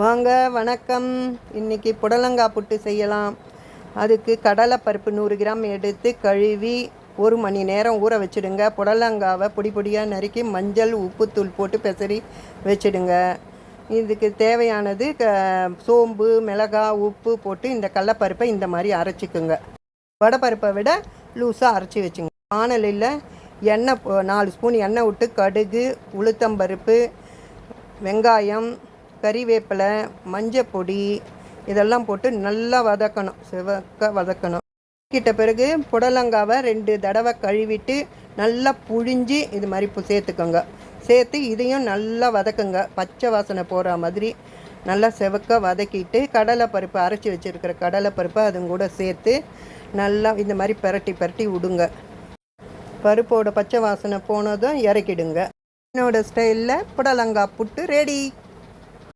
வாங்க, வணக்கம். இன்றைக்கி புடலங்காய் புட்டு செய்யலாம். அதுக்கு கடலைப்பருப்பு 100 கிராம் எடுத்து கழுவி 1 மணி நேரம் ஊற வச்சுடுங்க. புடலங்காவை பொடி பொடியாக நறுக்கி மஞ்சள் உப்புத்தூள் போட்டு பெசரி வச்சுடுங்க. இதுக்கு தேவையானது சோம்பு, மிளகாய், உப்பு போட்டு இந்த கடலைப்பருப்பை இந்த மாதிரி அரைச்சிக்குங்க. வடைப்பருப்பை விட லூஸாக அரைச்சி வச்சுங்க. வாணலியில் எண்ணெய் 4 ஸ்பூன் எண்ணெய் விட்டு கடுகு, உளுத்தம்பருப்பு, வெங்காயம், கறிவேப்பிலை, மஞ்சப்பொடி இதெல்லாம் போட்டு நல்லா வதக்கணும். செவக்க வதக்கணும். கிட்ட பிறகு புடலங்காவை 2 தடவை கழுவிட்டு நல்லா புழிஞ்சி இது மாதிரி சேர்த்துக்கோங்க. சேர்த்து இதையும் நல்லா வதக்குங்க. பச்சை வாசனை போகிற மாதிரி நல்லா செவக்க வதக்கிட்டு கடலைப்பருப்பு அரைச்சி வச்சுருக்கிற கடலைப்பருப்பை அதுங்க கூட சேர்த்து நல்லா இந்த மாதிரி பரட்டி விடுங்க. பருப்போட பச்சை வாசனை போனதும் இறக்கிடுங்க. என்னோடய ஸ்டைலில் புடலங்காய் புட்டு ரெடி.